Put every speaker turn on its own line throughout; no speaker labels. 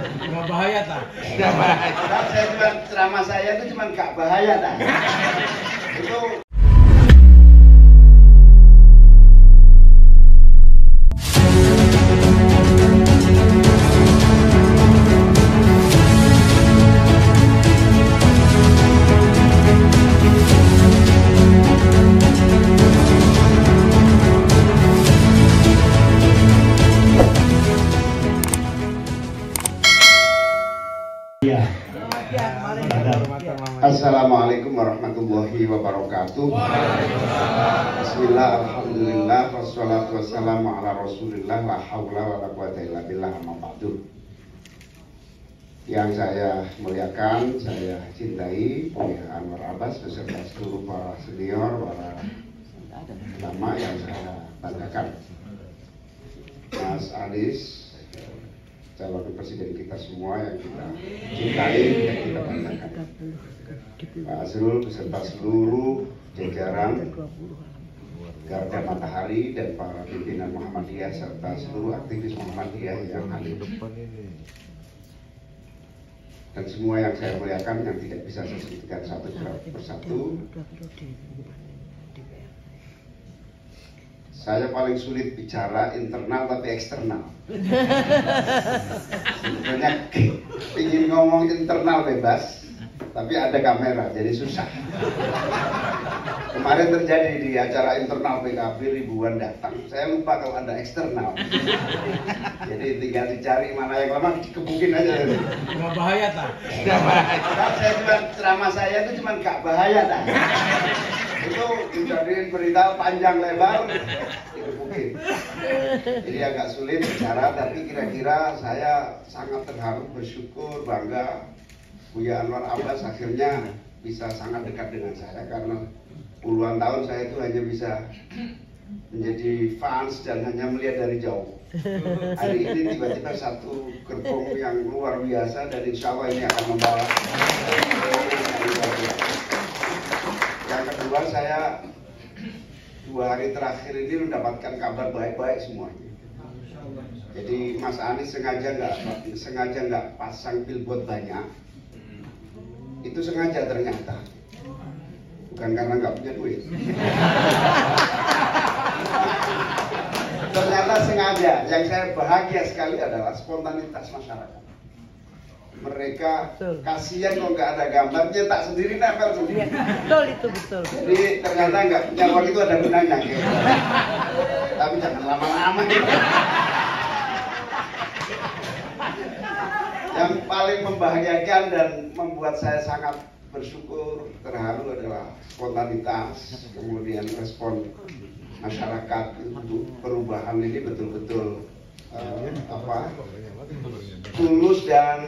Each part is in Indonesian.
Nggak bahaya tak?
Nggak bahaya. Saya cuma ceramah saya itu cuma nggak bahaya tak? Itu Assalamualaikum warahmatullahi wabarakatuh. Bismillah, alhamdulillah, wassalatu wassalamu ala rasulillah, la hawla wa la quwata illa billah, amma ba'du. Yang saya muliakan, saya cintai Buya Anwar Abbas beserta seluruh para senior, para ulama yang saya banggakan. Mas Anies, calon presiden kita semua yang kita cintai dan kita banggakan. Pak Azrul beserta seluruh jajaran Garda Matahari dan para pimpinan Muhammadiyah serta seluruh aktivis Muhammadiyah yang hadir. Dan semua yang saya muliakan yang tidak bisa saya sebutkan satu persatu. Saya paling sulit bicara internal tapi eksternal. Sebenarnya ingin ngomong internal bebas, tapi ada kamera, jadi susah. Kemarin terjadi di acara internal PKB ribuan datang. Saya lupa kalau ada eksternal. Jadi tinggal dicari mana yang lama, dikebukin aja.
Nggak bahaya tak?
Nggak bahaya. Saya cuma ceramah saya itu cuma nggak bahaya tak? Itu dijadiin berita panjang lebar, dikebukin. Jadi agak sulit bicara, tapi kira-kira saya sangat terharu, bersyukur, bangga. Buya Anwar Abbas akhirnya bisa sangat dekat dengan saya karena puluhan tahun saya itu hanya bisa menjadi fans dan hanya melihat dari jauh. Hari ini tiba-tiba satu gerbong yang luar biasa dan insya Allah ini akan membawa. Yang kedua, saya 2 hari terakhir ini mendapatkan kabar baik-baik semuanya. Jadi Mas Anies sengaja nggak pasang billboard banyak. Itu sengaja ternyata, bukan karena nggak punya duit. Ternyata sengaja. Yang saya bahagia sekali adalah spontanitas masyarakat. Mereka kasihan kalau nggak ada gambar, nyetak sendiri, nempel sendiri.
Betul itu, betul.
Jadi ternyata nggak punya uang itu ada gunanya. Gitu. Tapi jangan lama-lama. Yang paling membahagiakan dan membuat saya sangat bersyukur, terharu adalah spontanitas, kemudian respon masyarakat untuk perubahan ini betul-betul tulus dan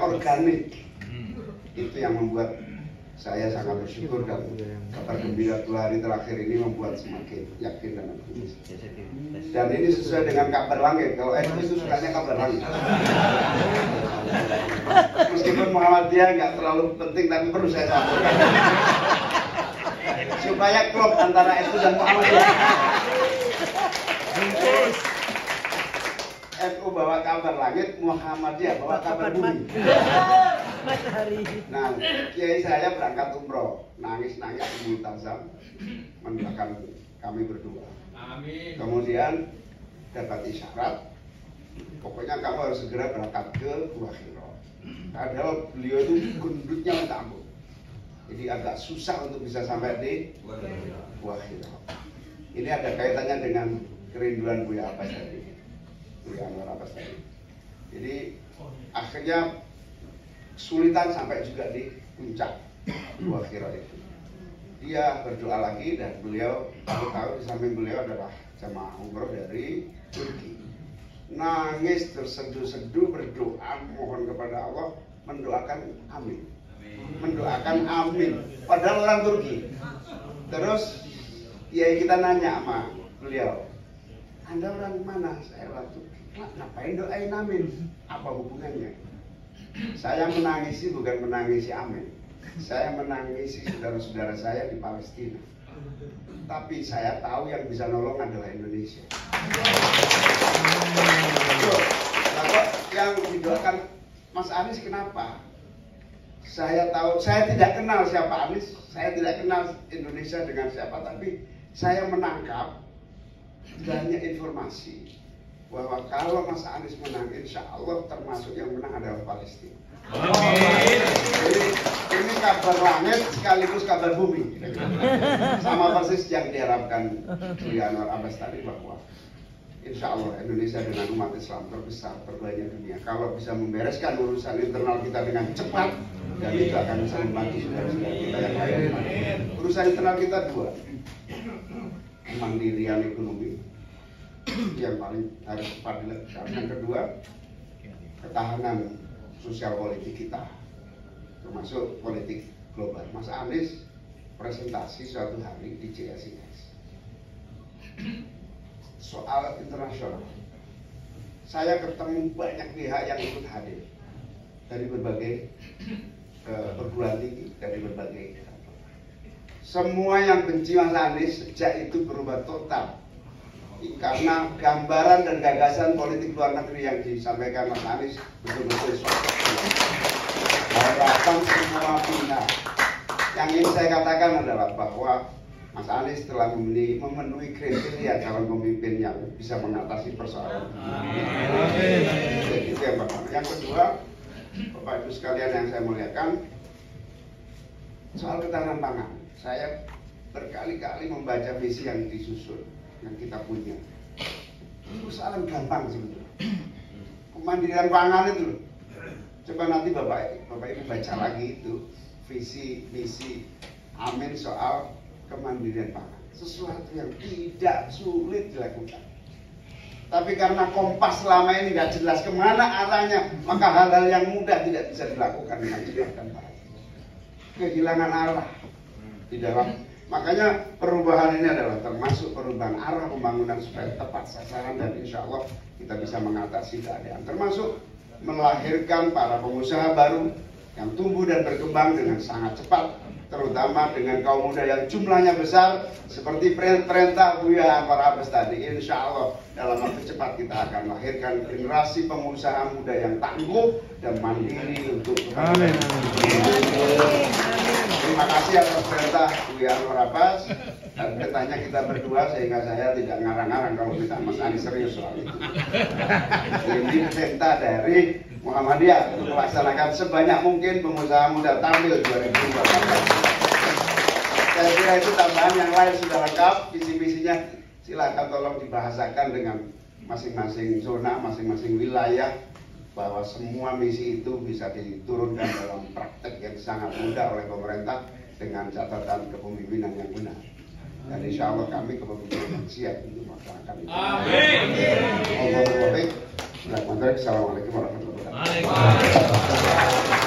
organik. Itu yang membuat saya sangat bersyukur dan kabar gembira 2 hari terakhir ini membuat semakin yakin dan optimis. Dan ini sesuai dengan kabar langit. Kalau NU itu sukanya kabar langit. Meskipun Muhammadiyah nggak terlalu penting, tapi perlu saya sampaikan supaya klop antara NU dan Muhammadiyah. NU bawa kabar langit, Muhammadiyah bawa kabar bumi.
Matahari.
Nah, kiai saya berangkat umroh, nangis-nangis di Multazam, mendoakan kami berdua. Amin. Kemudian dapat isyarat, pokoknya kamu harus segera berangkat ke Gua Hira. Padahal beliau itu gendutnya minta ampun, jadi agak susah untuk bisa sampai di Gua Hira. Ini ada kaitannya dengan kerinduan Buya Abbas tadi, Buya Anwar Abbas tadi. Jadi akhirnya kesulitan sampai juga di puncak Gua Hira itu. Dia berdoa lagi dan beliau tahu di samping beliau adalah jamaah umroh dari Turki. Nangis terseduh-seduh berdoa mohon kepada Allah, mendoakan amin. Mendoakan amin. Padahal orang Turki. Terus kiai kita nanya sama beliau, Anda orang mana? Saya orang Turki. Ngapain doain amin? Apa hubungannya? Saya menangisi bukan menangisi amin. Saya menangisi saudara-saudara saya di Palestina. Tapi saya tahu yang bisa nolong adalah Indonesia. yang didoakan Mas Anies kenapa? Saya tahu, saya tidak kenal siapa Anies, saya tidak kenal Indonesia dengan siapa, tapi saya menangkap banyak informasi bahwa kalau Mas Anies menang, insya Allah termasuk yang menang adalah Palestina. Jadi ini kabar langit sekaligus kabar bumi, sama persis yang diharapkan Buya Anwar Abbas tadi, bahwa insya Allah Indonesia dengan umat Islam terbesar terbanyak dunia, kalau bisa membereskan urusan internal kita dengan cepat, dan itu akan bisa membantu saudara-saudara kita yang lain. Urusan internal kita dua, kemandirian ekonomi yang paling harus cepat dilakukan. Yang kedua, ketahanan sosial politik kita, termasuk politik global. Mas Anies presentasi suatu hari di CSIS soal internasional. Saya ketemu banyak pihak yang ikut hadir dari berbagai perguruan tinggi, dari berbagai kantor. Semua yang benci Mas Anies sejak itu berubah total karena gambaran dan gagasan politik luar negeri yang disampaikan Mas Anies betul-betul harapan semua pihak. Yang ingin saya katakan adalah bahwa Mas Anies telah memenuhi kriteria calon pemimpin yang bisa mengatasi persoalan. Itu yang pertama. Yang kedua, Bapak Ibu sekalian yang saya muliakan, soal ketahanan pangan. Saya berkali-kali membaca visi yang disusun, yang kita punya. Itu persoalan gampang sebetulnya. Kemandirian pangan itu, coba nanti Bapak Ibu baca lagi itu visi misi Amin soal kemandirian pangan. Sesuatu yang tidak sulit dilakukan. Tapi karena kompas selama ini tidak jelas kemana arahnya, maka hal-hal yang mudah tidak bisa dilakukan dengan cepat dan baik. Kehilangan arah di dalam. Makanya perubahan ini adalah termasuk perubahan arah pembangunan supaya tepat sasaran, dan insya Allah kita bisa mengatasi keadaan. Termasuk melahirkan para pengusaha baru yang tumbuh dan berkembang dengan sangat cepat, terutama dengan kaum muda yang jumlahnya besar, seperti perintah Buya Anwar Abbas tadi. Insya Allah dalam waktu cepat kita akan lahirkan generasi pengusaha muda yang tangguh dan mandiri untuk
Amin.
Terima kasih atas perintah Buya Anwar Abbas dan perintahnya kita berdua, sehingga saya tidak ngarang-ngarang kalau kita Mas Anies serius soal itu. Ini perintah dari Muhammadiyah untuk melaksanakan sebanyak mungkin pengusaha muda tampil 2014. Saya kira itu tambahan, yang lain sudah lengkap, visi-visinya silakan tolong dibahasakan dengan masing-masing zona, masing-masing wilayah, bahwa semua misi itu bisa diturunkan dalam praktek yang sangat mudah oleh pemerintah dengan catatan kepemimpinan yang benar. Dan insya Allah kami kepemimpinan yang siap untuk melaksanakan itu. Amin. Assalamualaikum warahmatullahi wabarakatuh.